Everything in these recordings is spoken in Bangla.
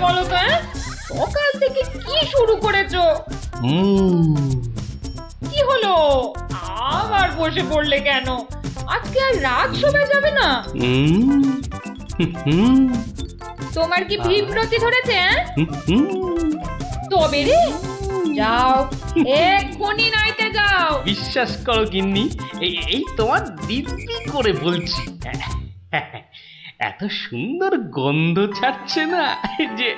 বলো তো? সকাল থেকে কি শুরু করেছো? কি হলো? আবার বসে পড়লে কেন? আজকে আর রাত শোয়া যাবে না? তোমার কি বিপ্রতি ধরেছে? তবে রে, যাও এক্ষুনি নাইতে যাও। বিশ্বাস করো গিন্নি, এই তোমার দিব্যি করে বলছি, এত সুন্দর গন্ধ ছাড়ছে না যে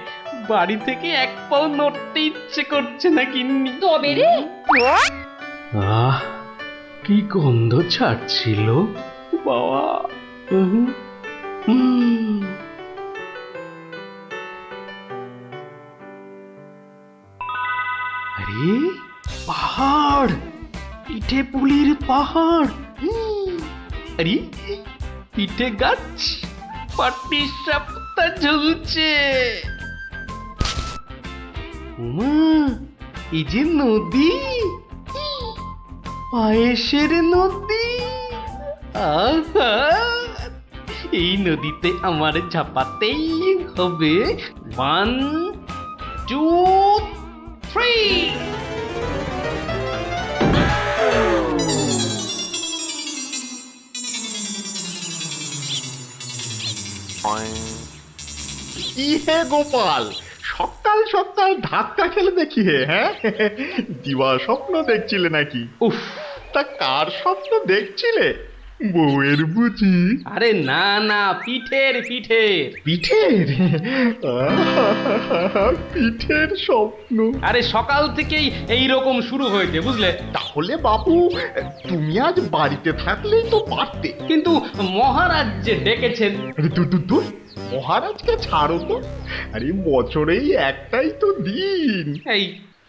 বাড়ি থেকে এক পাও নড়তে ইচ্ছে করছে না গিন্নি। তবে রে, আহ, কি গন্ধ ছাড়ছিল বাবা। আরে পাহাড়, পিঠে পুলির পাহাড়। আরে পিঠে গাছ, পাটি সাপটা ঝুলছে। মা, এই যে নদী, পায়েসের নদী। আহা, এই নদীতে আমার ঝাপাতেই হবে। 1, 2, 3। কি হে গোপাল, সকাল সকাল ধাক্কা খেলে দেখি হে? হ্যাঁ, দিবা স্বপ্ন দেখছিলে নাকি? উফ, তা কার স্বপ্ন দেখছিলে? বউয়ের বুঝি? আরে না না, পিঠের পিঠের। পিঠের? পিঠের স্বপ্ন? আরে সকাল থেকেই এই রকম শুরু হয়েছে, বুঝলে। তাহলে বাবু, তুমি আজ বাড়িতে থাকলেই তো পারতে। কিন্তু মহারাজ যে ডেকেছেন। আরে দূর, মহারাজকে ছাড়ো তো। আরে বছরেই একটাই তো দিন। এই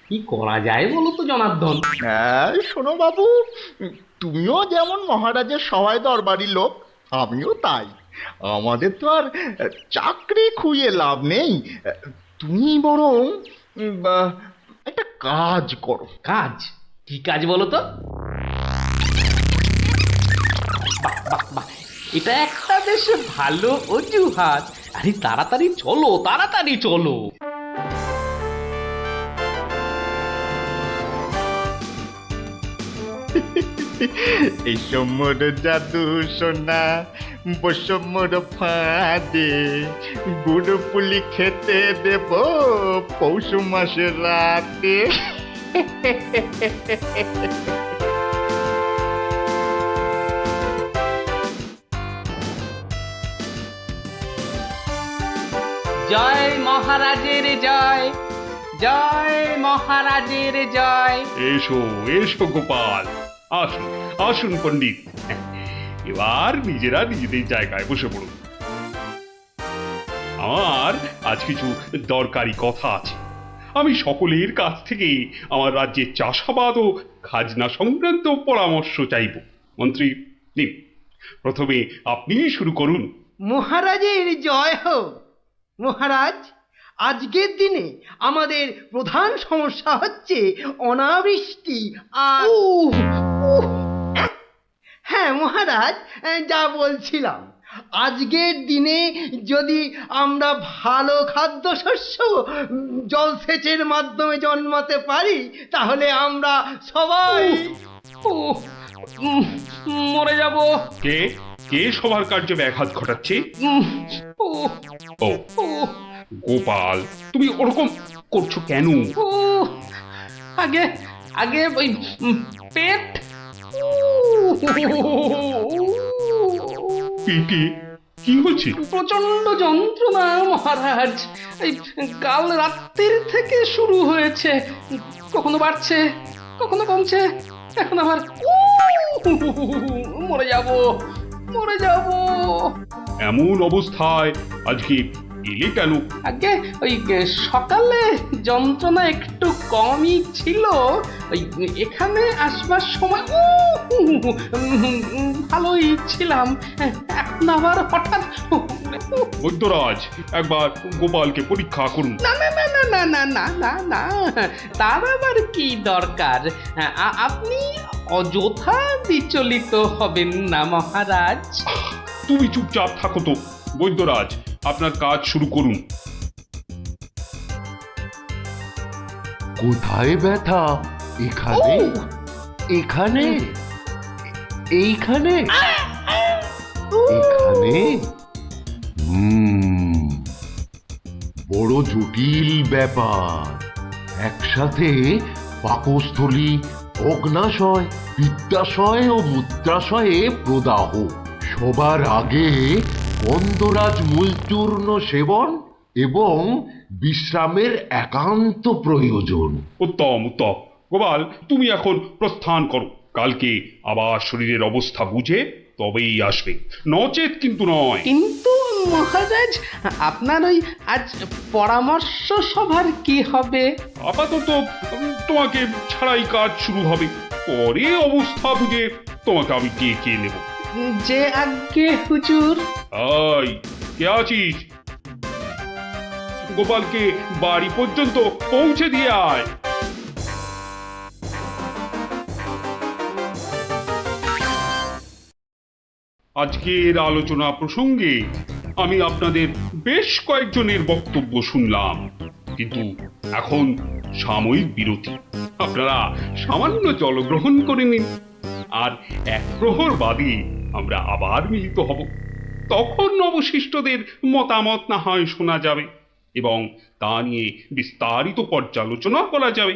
কি করা যায় বলো তো জনার্দন? হ্যাঁ, শোনো বাবু, তুমিও যেমন মহারাজের সবাই দরবারি লোক, আমিও তাই। আমাদের তো আর চাকরি খুইয়ে লাভ নেই। তুমি বরং একটা কাজ করো। কাজ? কি কাজ বলো তো? বাহ, এটা একটা বেশ ভালো অজুহাত। আরে তাড়াতাড়ি চলো, তাড়াতাড়ি চলো। এই সমর জাদু সোনা, বসমর ফাঁদে, গুড় পুলি খেতে দেব পৌষ মাসের রাতে। জয় মহারাজের জয়, জয় মহারাজের জয়। এসো এসো গোপাল, আসুন আসুন পণ্ডিত, এবার নিজেরা নিজেদের জায়গায় বসে পড়ুন। আমার আজ কিছু দরকারি কথা আছে। আমি সকলের কাছ থেকে আমার রাজ্যের চাষাবাদ ও খাজনা সংক্রান্ত পরামর্শ চাইব। মন্ত্রী, নিন, প্রথমে আপনিই শুরু করুন। মহারাজের জয় হোক। মহারাজ, আজকের দিনে আমাদের প্রধান সমস্যা হচ্ছে অনাবৃষ্টি আর হ্যাঁ মহারাজ, যা বলছিলাম, আজকের দিনে যদি আমরা ভালো খাদ্যশস্য জলসেচের মাধ্যমে জন্মাতে পারি, তাহলে আমরা সবাই উহ, উম, মরে যাব। কে কে সবার কার্য ব্যাঘাত ঘটাচ্ছে? উহ, ও উহ, গোপাল, তুমি ওরকম করছো কেন? উহ, আগে আগে ওই পেট। পেটে কি হচ্ছে? প্রচন্ড যন্ত্রণা মহারাজ। এই কাল রাত্রির থেকে শুরু হয়েছে, কখনো বাড়ছে, কখনো কমছে, এখন আবার মরে যাব, মরে যাব। এমন অবস্থায় আজকে এলে কেন? আগে ওই সকালে যন্ত্রণা একটু কমই ছিল, ওই এখানে আসবার সময় ভালোই ছিলাম, এখন আবার হঠাৎ বৈদ্যরাজ, একবার গোপালকে পরীক্ষা করুন। না না না না না না না না না, তার আবার কি দরকার? আপনি অযথা বিচলিত হবেন না মহারাজ। তুমি চুপচাপ থাকো তো। বৈদ্যরাজ, আপনার কাজ শুরু করুন। কোথায় ব্যথা? এখানে? এখানে? এইখানে? এখানে? বড় জটিল ব্যাপার। একসাথে পাকস্থলী, অগ্নাশয়, পিত্তাশয় ও মূত্রাশয়ে প্রদাহ। সবার আগে গন্ধরাজ মূলচূর্ণ সেবন এবং বিশ্রামের একান্ত প্রয়োজন। উত্তম উত্তম। গোপাল, তুমি এখন প্রস্থান করো। কালকে আবার শরীরের অবস্থা বুঝে তবেই আসবে, নচেত কিন্তু নয়। কিন্তু মহারাজ, আপনার ওই আজ পরামর্শ সভার কি হবে? আপাতত তোমাকে ছাড়াই কাজ শুরু হবে, পরে অবস্থা বুঝে তোমাকে আমি ডেকে নেব। যে আজ্ঞে হুজুর। আই, কে আছিস? গোপালকে বাড়ি পর্যন্ত পৌঁছে দিয়ে আয়। আজকের আলোচনা প্রসঙ্গে আমি আপনাদের বেশ কয়েকজনের বক্তব্য শুনলাম, কিন্তু এখন সাময়িক বিরতি। আপনারা সামান্য জলগ্রহণ করে নিন, আর এক প্রহর বাদে আমরা আবার মিলিত হব। তখন অবশিষ্টদের মতামত না হয় শোনা যাবে এবং তা নিয়ে বিস্তারিত পর্যালোচনা করা যাবে।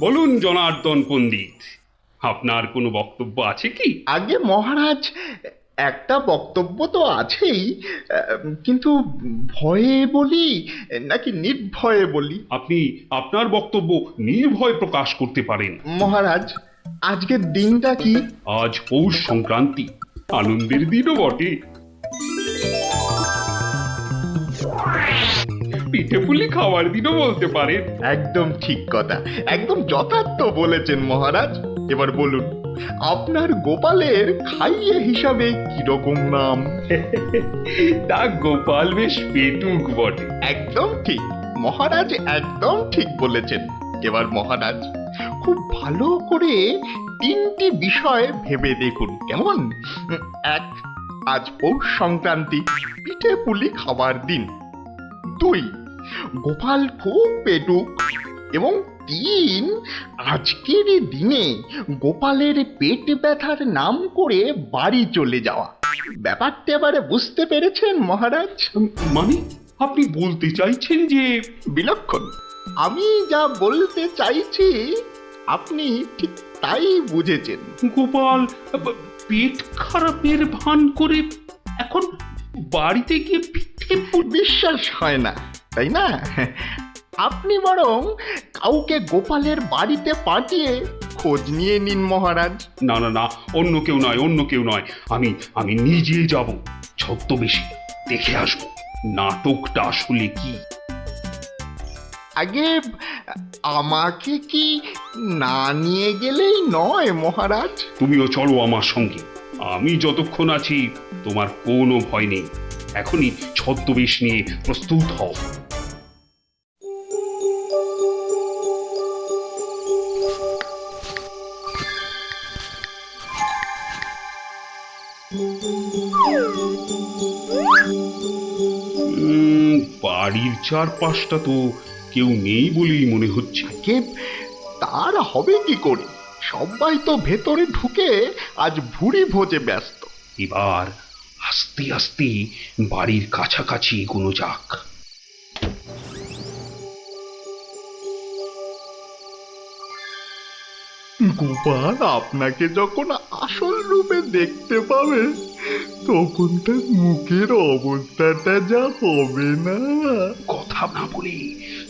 বলুন জনার্দন পণ্ডিত, আপনার কোনো বক্তব্য আছে কি? আগে মহারাজ, একটা বক্তব্য তো আছেই, কিন্তু ভয়ে বলি নাকি নির্ভয়ে বলি? আপনি আপনার বক্তব্য নির্ভয় প্রকাশ করতে পারেন। মহারাজ, আজকের দিনটা কি? আজ পৌষ সংক্রান্তি, আনন্দের দিনও বটে। পিঠে পুলি খাওয়ার দিনও বলতে পারেন। একদম ঠিক কথা, একদম যথার্থ বলেছেন মহারাজ। এবার বলুন, আপনার গোপালের খাইয়ে হিসাবে কিরকম নাম? তা গোপাল বেশ পেটুক বটে। একদম ঠিক মহারাজ, একদম ঠিক বলেছেন। এবার মহারাজ, খুব ভালো করে তিনটি বিষয় ভেবে দেখুন, কেমন? এক, আজ পৌষ সংক্রান্তি, পিঠে পুলি খাবার দিন। দুই, গোপাল খুব পেটুক। এবং তিন, আজকের দিনে গোপালের পেট ব্যথার নাম করে বাড়ি চলে যাওয়া। ব্যাপারটা এবারে বুঝতে পেরেছেন মহারাজ? মানে আপনি বলতে চাইছেন যে? বিলক্ষণ। আমি যা বলতে চাইছি আপনি ঠিক তাই বুঝেছেন। গোপাল পেট খারাপের ভান করে এখন বাড়িতে গিয়ে পিঠে বিশ্বাস হয় না, তাই না? আপনি বরং কাউকে গোপালের বাড়িতে পাঠিয়ে খোঁজ নিয়ে নিন মহারাজ। না না না, অন্য কেউ নয়, অন্য কেউ নয়, আমি নিজে যাব, ছদ্মবেশে দেখে আসবো নাটকটা আসলে কি। আগে আমাকে কি না নিয়ে গেলেই নয় মহারাজ? তুমিও চলো আমার সঙ্গে। আমি যতক্ষণ আছি তোমার কোনো ভয় নেই। এখনই ছদ্মবেশ নিয়ে প্রস্তুত হও। বাড়ির চারপাশটা তো কেউ নেই বলেই মনে হচ্ছে। কে তার হবে কি করে? সবাই তো ভেতরে ঢুকে আজ ভুরি ভোজে ব্যস্ত। এবার আস্তে আস্তে বাড়ির কাছাকাছি এগোনো যাক। গোপাল আপনাকে যখন আসল রূপে দেখতে পাবে, তখন তার মুখের অবস্থাটা যা হবে না। কথা না বলে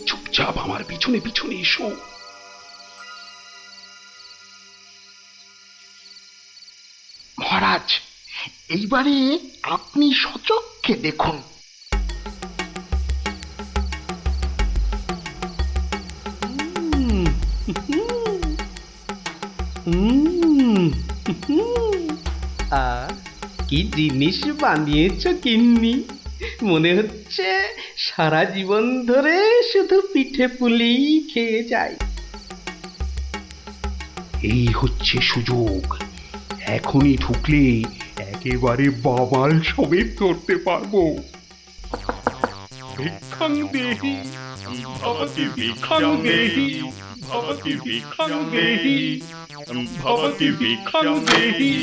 চুপচাপ আমার পিছনে পিছনে এসো। মহারাজ, এইবারে আপনি সচক্ষে দেখুন। কি জিনিস বানিয়েছ গিন্নি! মনে হচ্ছে সারা জীবন ধরে শুধু পিঠে পুলি খেয়ে যাই। এই হচ্ছে সুযোগ, এখনই ঢুকলে একেবারে বামাল সমেত ধরতে পারবো। ভিক্ষাং দেহি ভবতি ভিক্ষাং দেহি ভবতি ভিক্ষাং দেহি ভবতি ভিক্ষাং দেহি।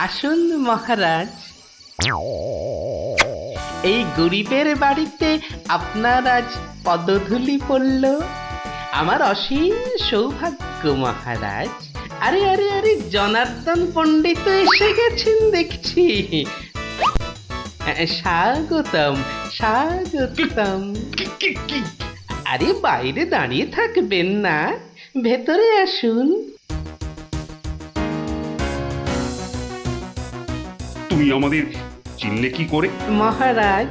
আসুন মহারাজ, এই গরিবের বাড়িতে আপনার আজ পদধূলি পড়ল, আমার অসীম সৌভাগ্য মহারাজ। আরে আরে আরে, জনার্দন পণ্ডিত এসে গেছেন দেখছি। স্বাগতম স্বাগতম। আরে বাইরে দাঁড়িয়ে থাকবেন না, ভেতরে আসুন। তুমি আমাদের চিনলে কি করে? মহারাজ,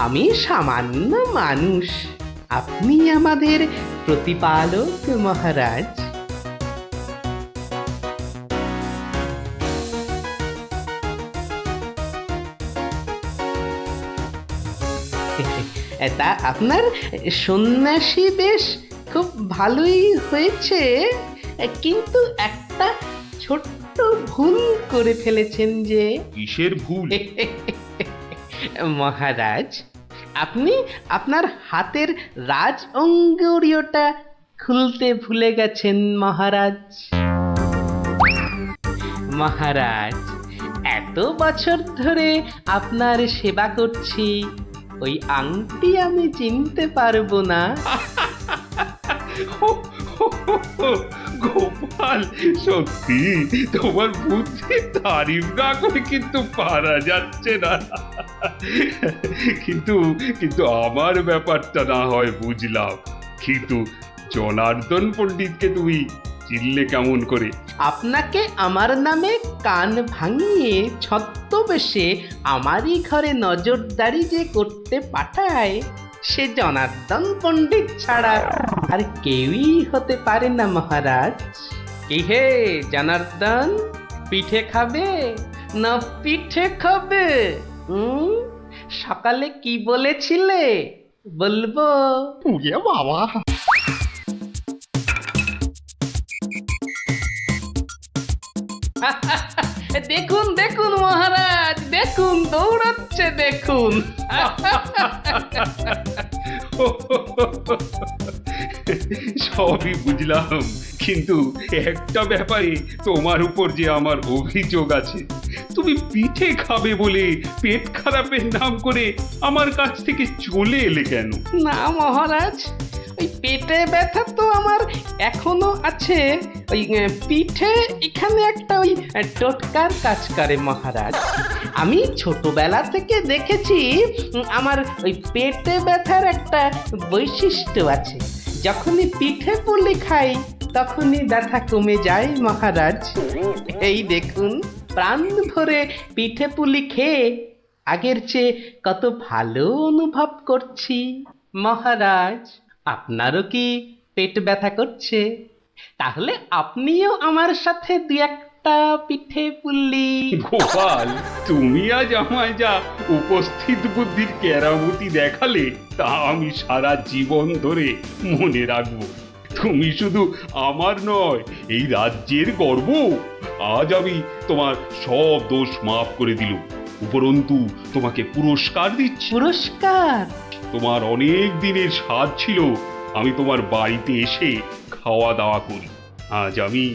আমি সামান্য মানুষ, আপনি আমাদের প্রতিপালক মহারাজ। তা আপনার সন্ন্যাসী বেশ খুব ভালোই হয়েছে, কিন্তু একটা ছোট্ট ভুল করে ফেলেছেন যে। কিসের ভুল? মহারাজ, আপনি আপনার হাতের রাজ অঙ্গুরীয়টা খুলতে ভুলে গেছেন মহারাজ। মহারাজ, এত বছর ধরে আপনার সেবা করছি, ওই আংটি আমি চিনতে পারবো না? গোপাল, সত্যি তোমার বুদ্ধি তারিফ না করে কিন্তু পারা যাচ্ছে না। কিন্তু কিন্তু আমার ব্যাপারটা না হয় বুঝলাম, কিন্তু জনার্দন পণ্ডিতকে তুমি চিনলে কেমন করে? আপনাকে আমার নামে কান ভাঙিয়ে ছদ্মবেশে আমারই ঘরে নজরদারি যে করতে পাঠায়, সে জনার্দন পণ্ডিত ছাড়া আর কেউই হতে পারে না মহারাজ। কি হে জনার্দন, পিঠে খাবে না পিঠে খাবে? সকালে কি বলেছিলে বলবো? পুড়িয়ে বাবা! দেখুন দেখুন মহারাজ, দেখুন দৌড়াচ্ছে দেখুন। সবই বুঝলাম, কিন্তু একটা ব্যাপারে তোমার উপর যে আমার অভিযোগ আছে। তুমি পিঠে খাবে বলে পেট খারাপের নাম করে আমার কাছ থেকে চলে এলে কেন? না মহারাজ, ওই পেটে ব্যথা তো আমার এখনো আছে। ওই পিঠে এখানে একটা ওই টোটকার কাজ করে মহারাজ। আমি ছোটবেলা থেকে দেখেছি আমার ওই পেটে ব্যথার একটা বৈশিষ্ট্য আছে, যখনই পিঠে পুলি খাই তখনই ব্যথা কমে যায় মহারাজ। এই দেখুন, প্রাণ ভরে পিঠে পুলি খেয়ে আগের চেয়ে কত ভালো অনুভব করছি মহারাজ। আপনারও কি পেট ব্যথা করছে? তাহলে আপনিও আমার সাথে দু একটা পিঠে পুলি। গোপাল, তুমি আজ আমায় যা উপস্থিত বুদ্ধির কেরামতি দেখালে, তা আমি সারা জীবন ধরে মনে রাখবো। তুমি শুধু আমার নয়, এই রাজ্যের গর্ব। আজ আমি তোমার সব দোষ মাফ করে দিলুম, উপরন্তু তোমাকে পুরস্কার দিচ্ছি। পুরস্কার? তোমার অনেক দিনের স্বাদ ছিল আমি তোমার বাড়িতে এসে খাওয়া দাওয়া করি। আজ আমি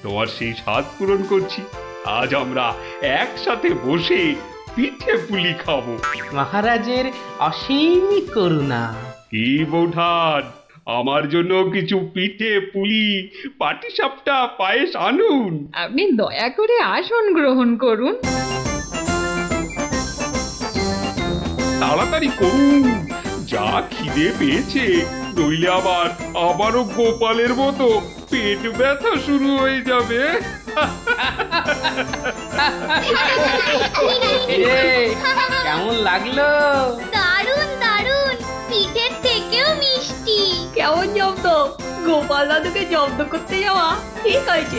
তোমার সেই স্বাদ পূরণ করছি। আজ আমরা একসাথে বসে পিঠে পুলি খাবো। মহারাজের অসীম করুণা। কি বৌঠান, আমার জন্য কিছু পিঠে পুলি পাটিসাপটা পায়েস আনুন। আপনি দয়া করে আসন গ্রহণ করুন। তাড়াতাড়ি করুন, যা খিদে পেয়েছে, নইলে আবারও গোপালের মতো পেট ব্যথা শুরু হয়ে যাবে। কেমন লাগলো? দারুণ দারুণ, পিঠের থেকেও মিষ্টি। কেমন জব্দ? গোপাল দাদুকে জব্দ করতে যাওয়া ঠিক হয়েছে।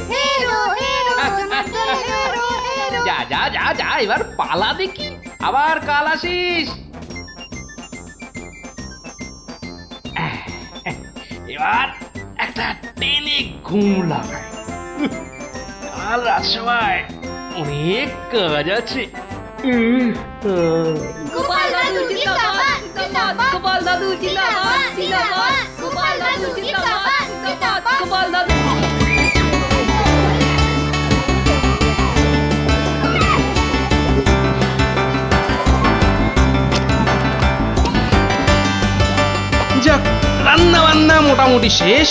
যা যা যা যা, এবার পালা দেখি, আবার কাল আসিস। এবার একটা টেনে ঘুম লাগায়। কাল রাজসভায় অনেক কাজ আছে। গোপাল দাদু জিন্দাবাদ জিন্দাবাদ গোপাল দাদু জিন্দাবাদ জিন্দাবাদ গোপাল দাদু জিন্দাবাদ জিন্দাবাদ গোপাল দাদু যাক, রান্না বান্না মোটামুটি শেষ,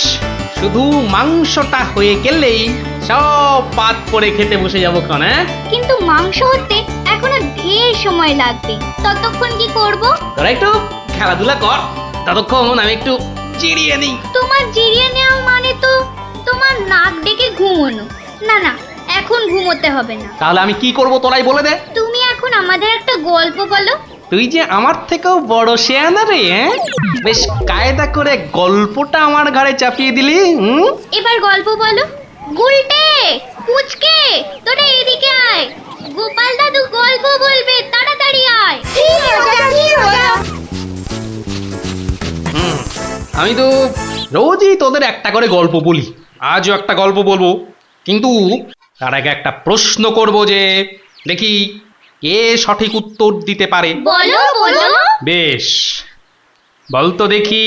শুধু মাংসটা হয়ে গেলেই সব পাত করে খেতে বসে যাবো ক্ষণ। হ্যাঁ, কিন্তু মাংস হতে এখনো ঢের সময় লাগবে, ততক্ষণ কি করব? তোরা একটু খেলাধুলা কর, ততক্ষণ আমি একটু চিড়িয়ে নিই। তোমার জিরিয়ে নেওয়া মানে তো তোমার নাক ডেকে ঘুমোনো। না না, এখন ঘুমোতে হবে না। তাহলে আমি কি করব তোরাই বলে দে। তুমি এখন আমাদের একটা গল্প বলো। তুই যে আমার থেকেও বড় শেয়ানা রে, হ্যাঁ? বেশ কায়দা করে গল্পটা আমার ঘাড়ে চাপিয়ে দিলি। এবার গল্প বলো। গুলটে, পুচকে, তোরা এদিকে আয়। গোপাল দাদু গল্প বলবে, তাড়াতাড়ি আয়। আমি তো রোজই তোদের একটা করে গল্প বলি, আজও একটা গল্প বলবো, কিন্তু তার আগে একটা প্রশ্ন করব, যে দেখি কে সঠিক উত্তর দিতে পারে। বলো বলো। বেশ, বলতো দেখি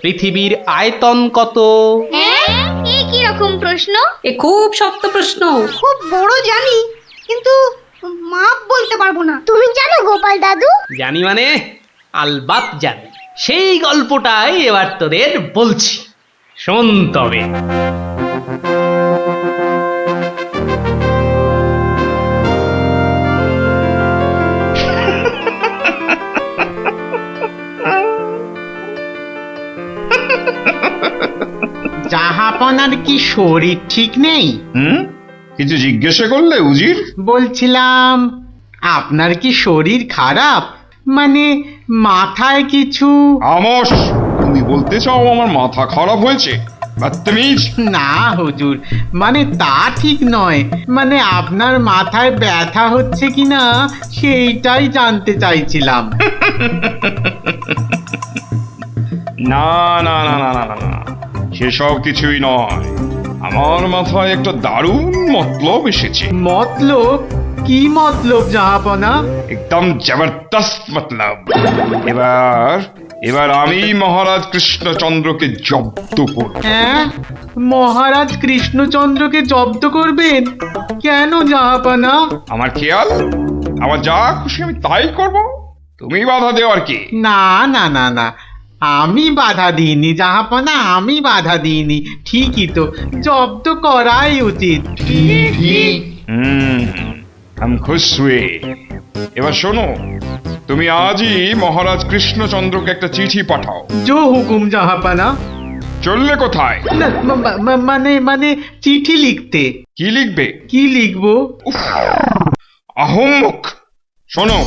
পৃথিবীর আয়তন কত? হ্যাঁ, এ কি রকম প্রশ্ন? এ খুব শক্ত প্রশ্ন। খুব বড় জানি, কিন্তু মাপ বলতে পারবো না। তুমি জানো গোপাল দাদু? জানি মানে আলবাত জানি। সেই গল্পটাই এবার তোদের বলছি, শোন তবে। জাহাপনার কি শরীর ঠিক নেই? কিছু জিজ্ঞাসা করলে উজির? বলছিলাম আপনার কি শরীর খারাপ, মানে মাথায় কিছু? আমস, তুমি বলতে চাও আমার মাথা খারাপ হয়েছে? বদতমিজ। না হুজুর, মানে তা ঠিক নয়, মানে আপনার মাথায় ব্যথা হচ্ছে কিনা সেইটাই জানতে চাইছিলাম। না না না না না না না, সেসব কিছুই নয়। আমার মাথায় একটা দারুণ মতলব এসেছে। মতলব? কি মতলব জাহাপনা? একদম জবরদস্ত মতলব। এবার এবার আমি মহারাজ কৃষ্ণচন্দ্রকে জব্দ করব। হ্যাঁ, মহারাজ কৃষ্ণচন্দ্রকে জব্দ করবেন? কেন জাহাপনা? আমার খেয়াল, আমার যা খুশি আমি তাই করব, তুমি বাধা দেওয়ার কি? না না না না, আমি বাধা দিইনি জাহাপনা, আমি বাধা দিইনি। ঠিকই তো, জব্দ করাই উচিত। हम खुश हुए। এবার শোনো, তুমি আজই মহারাজ কৃষ্ণচন্দ্রকে একটা চিঠি পাঠাও। জো হুকুম জাহাপনা। চললে কোথায়? না, মানে মানে চিঠি লিখতে। কি লিখবে? কি লিখবো? আহম্মক। শোনো,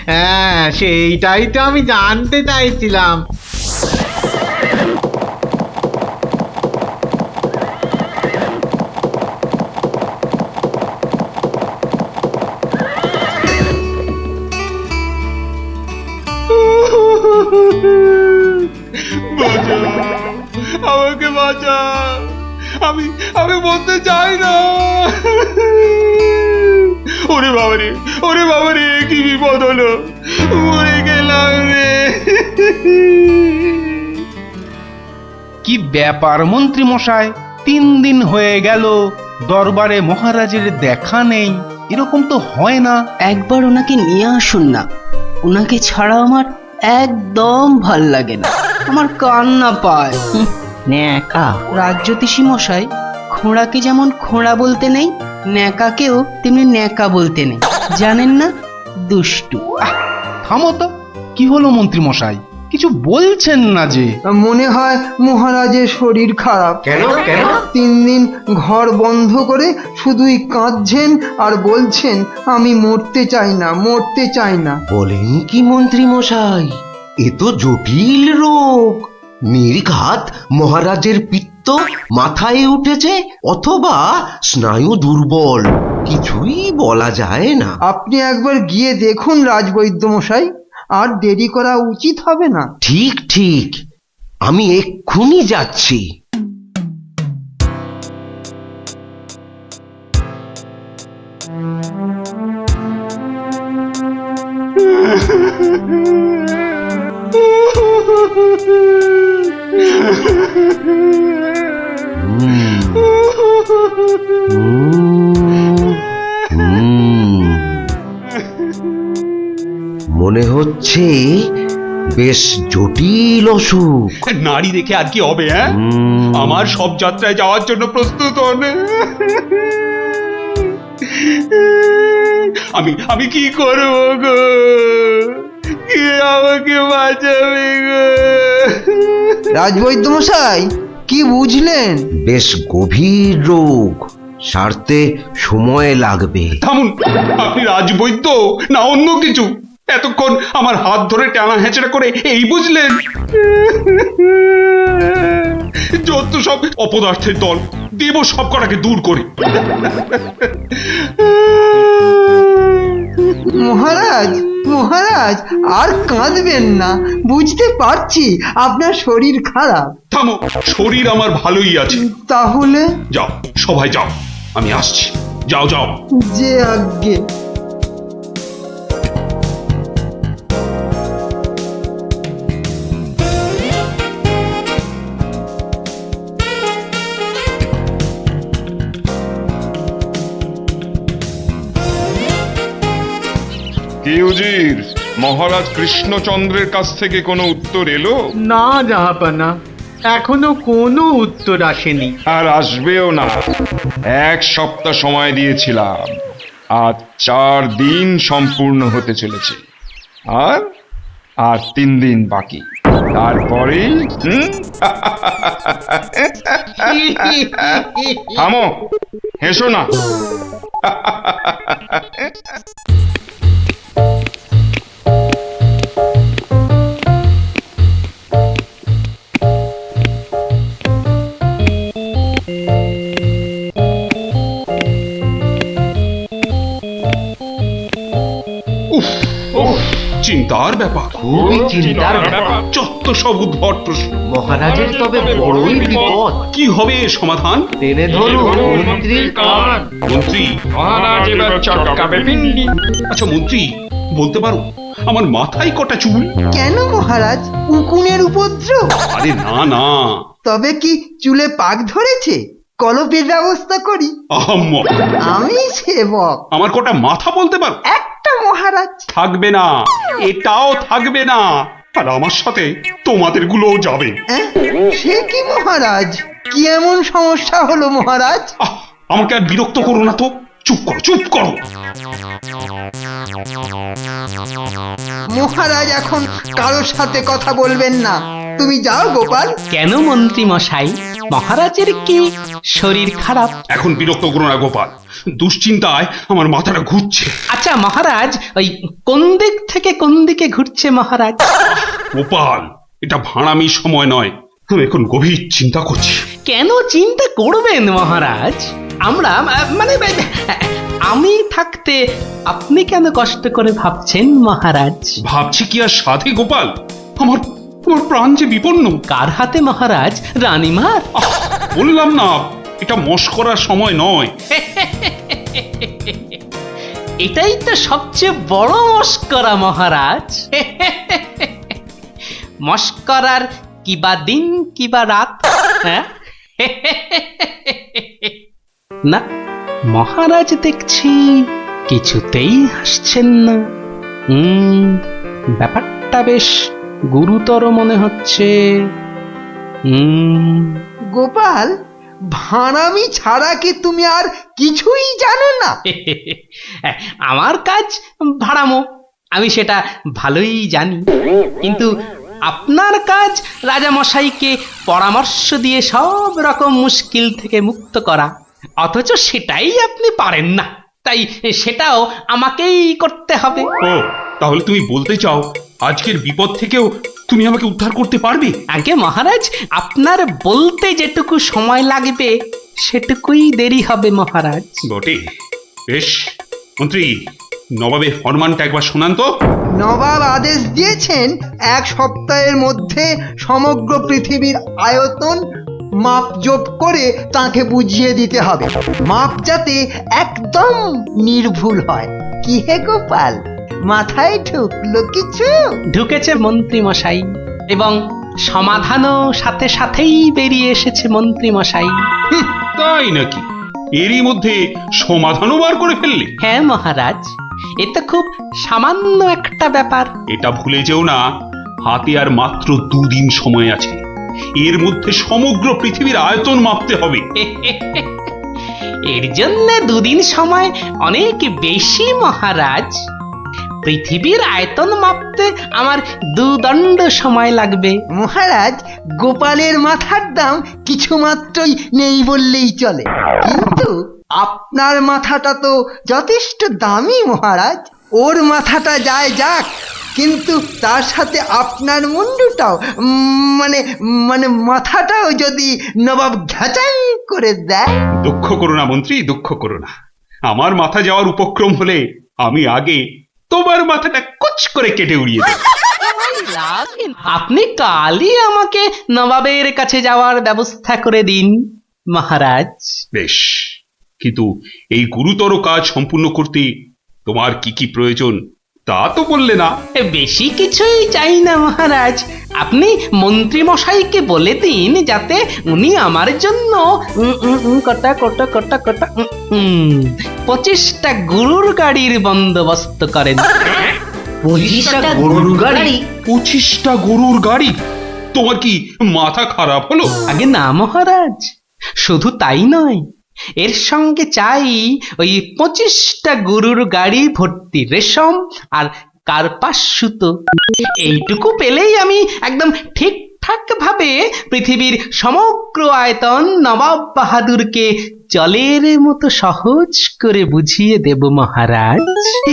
হ্যাঁ, সেইটাই তো আমি জানতে চাইছিলাম। আমাকে বাঁচা, আমি আমি বলতে চাই না। ওরে বাবারে, ওরে বাবারে, কি বিপদ হলো, মরে গেলাম রে। কি ব্যাপার মন্ত্রী মশাই, 3 দিন হয়ে গেল দরবারে মহারাজের দেখা নেই, এরকম তো হয় না। একবার ওনাকে নিয়ে আসুন না, ওনাকে ছাড়া আমার একদম ভাল লাগে না, আমার কান্না পায়। ন্যাকা। রাজ্যতীষী মশাই, খোঁড়াকে যেমন খোঁড়া বলতে নেই, ন্যাকাকেও তেমনি ন্যাকা বলতে নেই, জানেন না? দুষ্টু। থামো তো, কি হলো মন্ত্রী মশাই, কিছু বলছেন না যে? মনে হয় মহারাজের শরীর খারাপ। কেন কেন? 3 দিন ঘর বন্ধ করে শুধুই কাঁদছেন আর বলছেন আমি মরতে চাই না, মরতে চাই না। বলেন কি মন্ত্রী মশাই, এ তো জটিল রোগ। নির্ঘাত মহারাজের পিত্ত পিত্ত মাথায় উঠেছে অথবা স্নায়ু দুর্বল, কিছুই বলা যায় না। আপনি একবার গিয়ে দেখুন রাজবৈদ্য মশাই, আর দেরি করা উচিত হবে না। ঠিক ঠিক, আমি এক্ষুনি যাচ্ছি। মনে হচ্ছে বেশ জটিল অসুখ। নারী দেখে আর কি হবে? হ্যাঁ, আমার সব যাত্রায় যাওয়ার জন্য প্রস্তুত হন। আমি কি করব গো? কে আমাকে বাঁচাবে গো? রাজবৈদ্য মশাই, কি বুঝলেন? বেশ গভীর রোগ, সারতে সময় লাগবে। থামুন, আপনি রাজবৈদ্য না অন্য কিছু? এতক্ষণ আমার হাত ধরে টানা হেঁচড়া করে এই বুঝলেন? যত সব অপদার্থের দল, দেব সব কটাকে দূর করে। মহারাজ, মহারাজ, আর কাঁদবেন না, বুঝতে পারছি আপনার শরীর খারাপ। থামো, শরীর আমার ভালোই আছে। তাহলে যাও, সবাই যাও, আমি আসছি। যাও যাও। যে আজ্ঞে। কি উজির, মহারাজ কৃষ্ণচন্দ্রের কাছ থেকে কোনো উত্তর এলো? না জাহাপানা, এখনো কোনো উত্তর আসেনি। আর আসবেও না। 1 সপ্তাহ সময় দিয়েছিলাম, আজ 4 দিন সম্পূর্ণ হতে চলেছে, আর 3 দিন বাকি। তারপরে থামো, হেসো না। চিন্তার ব্যাপার, খুবই চিন্তার ব্যাপার। যত সব উদ্ভট প্রশ্ন। মহারাজের তবে বড়ই বিপদ। কি হবে এর সমাধান? টেনে ধরুন মন্ত্রীর কান। মন্ত্রী? আচ্ছা মন্ত্রী, বলতে পারো আমার মাথায় কটা চুল? কেন মহারাজ, উকুনের উপদ্রব? আরে না না। তবে কি চুলে পাক ধরেছে? কলপের ব্যবস্থা করি। আহাম্মক। আমি সেবক। আমার কটা মাথা বলতে পারো? একটা মহারাজ। থাকবে না, এটাও থাকবে না। আর আমার সাথে তোমাদের গুলোও যাবে। সে কি মহারাজ, কি এমন সমস্যা হলো মহারাজ? আমাকে আর বিরক্ত করো না তো, চুপ করো, চুপ করো। মহারাজ এখন কারোর সাথে কথা বলবেন না, তুমি যাও গোপাল। কেন মন্ত্রী মশাই, মহারাজের কি শরীর খারাপ? এখন বিরক্ত করো না গোপাল, দুশ্চিন্তায় আমার মাথাটা ঘুরছে। আচ্ছা মহারাজ, ওই কোন দিক থেকে কোন দিকে ঘুরছে মহারাজ? গোপাল, এটা ভাঁড়ামি সময় নয়, আমি এখন গভীর চিন্তা করছি। কেন চিন্তা করবেন মহারাজ? আমরা মানে আমি থাকতে আপনি কেন কষ্ট করে ভাবছেন মহারাজ? ভাবছি কি আর সাধে গোপাল, আমার প্রাণ যে বিপন্ন। কার হাতে মহারাজ? রানীমার? বললাম না, এটা মশকরার সময় নয়। এটাই তো সবচেয়ে বড় মস্করা মহারাজ। মস্করার কিবা দিন কিবা রাত। হ্যাঁ, না মহারাজ দেখছি কিছুতেই হাসছেন না। ব্যাপারটা বেশ গুরুতর মনে হচ্ছে। গোপাল, ভাঁড়ামি ছাড়া কি তুমি আর কিছুই জানো না? আমার কাজ ভাড়ামো, আমি সেটা ভালোই জানি, কিন্তু আপনার কাজ রাজামশাইকে পরামর্শ দিয়ে সব রকম মুশকিল থেকে মুক্ত করা, অথচ সেটাই আপনি পারেন না, তাই সেটাও আমাকেই করতে হবে। ও, তাহলে তুমি বলতে চাও আজকের বিপদ থেকেও তুমি আমাকে উদ্ধার করতে পারবে? আগে মহারাজ, আপনার বলতে যেটুকু সময় লাগবে সেটুকুই দেরি হবে মহারাজ। বটে, বেশ। মন্ত্রী, নবাবের ফরমানটা একবার শোনান তো। নবাব আদেশ দিয়েছেন 1 সপ্তাহের মধ্যে সমগ্র পৃথিবীর আয়তন মাপজোপ করে তাকে বুঝিয়ে দিতে হবে, মাপ যাতে একদম নির্ভুল হয়। কি হে গোপাল, মাথায় ঢুকলো কিছু? ঢুকেছে মন্ত্রী মশাই, এবং সমাধানও সাথে সাথেই বেরিয়ে এসেছে মন্ত্রী মশাই। তাই নাকি? এরই মধ্যে সমাধানও বার করে ফেললে? হ্যাঁ মহারাজ, এ তো খুব সামান্য একটা ব্যাপার। এটা ভুলে যেও না, হাতে আর মাত্র 2 দিন সময় আছে। এর মধ্যে সমগ্র পৃথিবীর আয়তন মাপতে হবে। এর জন্য 2 দিন সময় অনেক বেশি মহারাজ। পৃথিবীর আয়তন মাপতে আমার 2 দণ্ড সময় লাগবে। মহারাজ, গোপালের মাথার দাম কিছু মাত্রই নেই বললেই চলে, কিন্তু আপনার মাথাটা তো যথেষ্ট দামি মহারাজ। ওর মাথাটা যায় যাক, কিন্তু তার সাথে আপনার মুন্ডুটাও মানে মানে মাথাটাও যদি নবাব ঘাচাই করে দেয়। দুঃখ করো না মন্ত্রী, দুঃখ করো না। আমার মাথা যাওয়ার উপক্রম হলে আমি আগে তোমার মাথাটা কুচ করে কেটে উড়িয়ে দেব। আপনি কালই আমাকে নবাবের কাছে যাওয়ার ব্যবস্থা করে দিন মহারাজ। বেশ, কিন্তু এই গুরুতর কাজ সম্পূর্ণ করতে তোমার কি কি প্রয়োজন তা তো বললে না। বেশি কিছুই চাই না মহারাজ, আপনি মন্ত্রী মশাইকে বলে দিন যাতে উনি আমার জন্য কটা 25টা গরুর গাড়ির বন্দোবস্ত করেন। 25টা গরুর গাড়ি? 25টা গরুর গাড়ি? তোমার কি মাথা খারাপ হলো? আগে না মহারাজ, শুধু তাই নয়, এর সঙ্গে চাই ওই 25টা গরুর গাড়ি ভর্তি রেশম আর কার্পাস সুতো। এইটুকু পেলেই আমি একদম ঠিকঠাক ভাবে পৃথিবীর সমগ্র আয়তন নবাব বাহাদুরকে জলের মতো সহজ করে বুঝিয়ে দেব মহারাজ।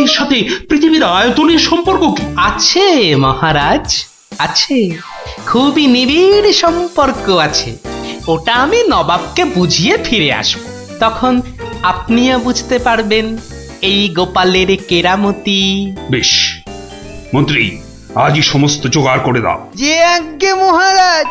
এর সাথে পৃথিবীর আয়তনের সম্পর্ক কি? আছে মহারাজ, আছে, খুবই নিবিড় সম্পর্ক আছে। ওটা আমি নবাবকে বুঝিয়ে ফিরে আসব, তখন আপনিও বুঝতে পারবেন এই গোপালের কেরামতি। বেশ মন্ত্রী, আজই সমস্ত জোগাড় করে দাও। যে আজ্ঞে মহারাজ।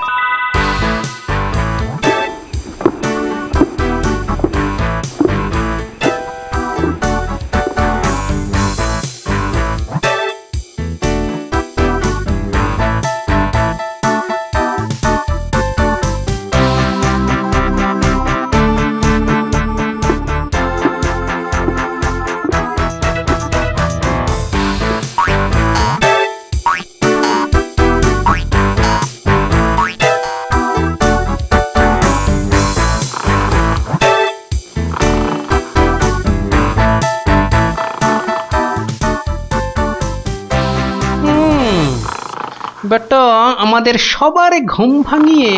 বেটা আমাদের সবার ঘুম ভাঙিয়ে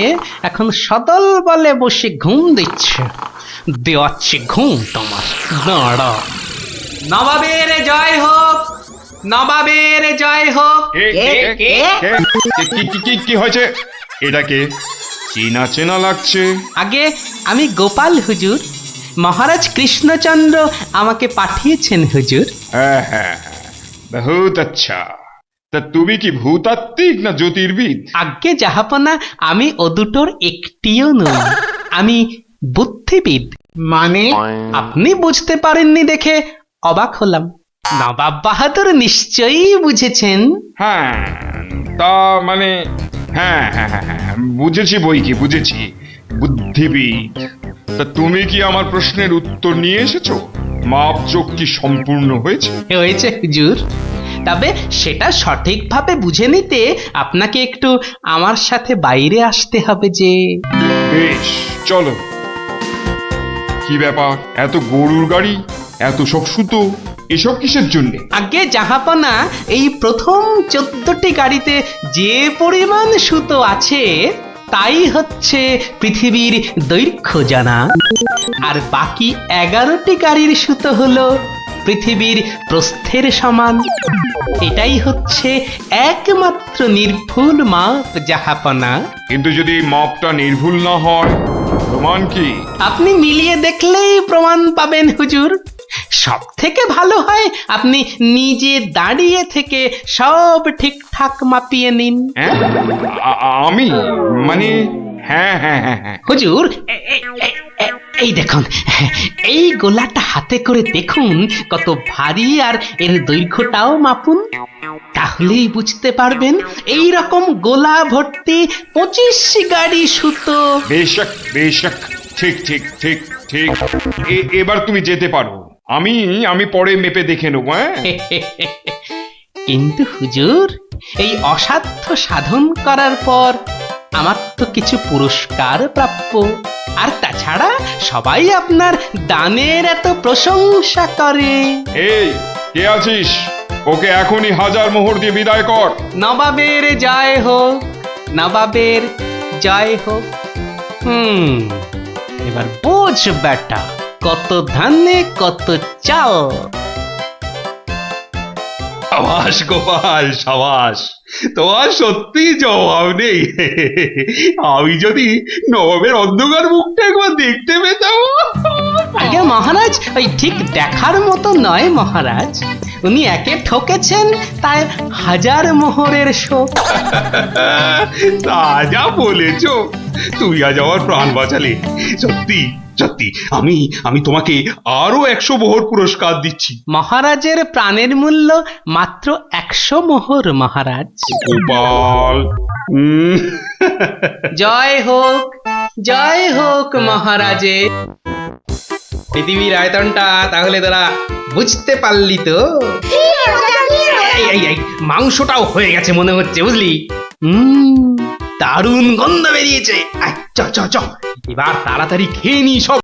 এখন সদল বলে বসে ঘুম দিচ্ছে। দেওয়াচ্ছে ঘুম তোমার, দাঁড়া। নবাবের জয় হোক, নবাবের জয় হোক। কি হয়েছে? এটা কে? চেনা চেনা লাগছে। আগে আমি গোপাল হুজুর, মহারাজ কৃষ্ণচন্দ্র আমাকে পাঠিয়েছেন হুজুর। হ্যাঁ হ্যাঁ, বহুত আচ্ছা। তা তুমি কি ভূতাত্ত্বিক না জ্যোতির্বিদ? আজ্ঞে জাহাপনা, আমি ও দুটোর একটিও নই, আমি বুদ্ধিবিদ। মানে? আপনি বুঝতে পারেননি দেখে অবাক হলাম, নবাব বাহাদুর নিশ্চয়ই বুঝেছেন। হ্যাঁ, তা মানে হ্যাঁ হ্যাঁ হ্যাঁ হ্যাঁ, বুঝেছি বই কি, বুঝেছি, বুদ্ধিবিদ। তা তুমি কি আমার প্রশ্নের উত্তর নিয়ে এসেছো? মাপজোক কি সম্পূর্ণ হয়েছে? হয়েছে হুজুর, তবে সেটা সঠিকভাবে বুঝে নিতে আপনাকে একটু আমার সাথে বাইরে আসতে হবে যে। বেশ, চলো। কি ব্যাপার, এত গরুর গাড়ি, এত সব সুতো, এসব কিসের জন্য? আগে জাহাপনা, এই প্রথম 14টি গাড়িতে যে পরিমাণ সুতো আছে তাই হচ্ছে পৃথিবীর দৈর্ঘ্য জানা, আর বাকি 11টি গাড়ির সুতো হলো পৃথিবীর প্রস্থের সমান। এটাই হচ্ছে একমাত্র নির্ভুল মাপ জাহাপনা। কিন্তু যদি মাপটা নির্ভুল না হয়, প্রমাণ কি? আপনি মিলিয়ে দেখলেই প্রমাণ পাবেন হুজুর। সব থেকে ভালো হয় আপনি নিজে দাঁড়িয়ে থেকে সব ঠিকঠাক মাপিয়ে নিন। হ্যাঁ? আমি মানে হ্যাঁ হ্যাঁ হ্যাঁ হ্যাঁ হুজুর, এই দেখুন, এই গোলাটা হাতে করে দেখুন কত ভারী, আর এর দৈর্ঘ্যটাও মাপুন। তাহলেই বুঝতে পারবেন এই রকম গোলা ভর্তি 25 গাড়ি সুতো। বেশক বেশক, ঠিক ঠিক ঠিক ঠিক। এবার তুমি যেতে পারো। আমি পরে মেপে দেখে নেবো। হ্যাঁ কিন্তু হুজুর, এই অসাধ্য সাধন করার পর আমার তো কিছু পুরস্কার প্রাপ্য। আর তাছাড়া সবাই আপনার দানের এত প্রশংসা করে। এই কে আছিস? ওকে এখনই 1000 মোহর দিয়ে বিদায় কর। নবাবের জয় হোক, নবাবের জয় হোক। এবার বোঝ বেটা, কত ধানে কত চাল। সাবাস গোপাল, সাবাস, তোমার সত্যি জবাব নেই। আমি যদি নবাবের অন্ধকার মুখটা একবার দেখতে পেতাম। আগে মহারাজ, ওই ঠিক দেখার মতো নয় মহারাজ। উনি একে ঠকেছেন, তাই 1000 মোহরের শোক। তা যা বলেছ, তুই আজ আমার প্রাণ বাঁচালে। সত্যি সত্যি, আমি তোমাকে আরো 100 মোহর পুরস্কার দিচ্ছি। মহারাজের প্রাণের মূল্য মাত্র 100 মোহর মহারাজ। গোপাল, জয় হোক, জয় হোক মহারাজের। পৃথিবীর আয়তনটা তাহলে তোরা বুঝতে পারলি তো? এই মাংসটাও হয়ে গেছে মনে হচ্ছে, বুঝলি? দারুণ গন্ধ বেরিয়েছে। চ চ চ, এবার তাড়াতাড়ি খেয়ে নি সব।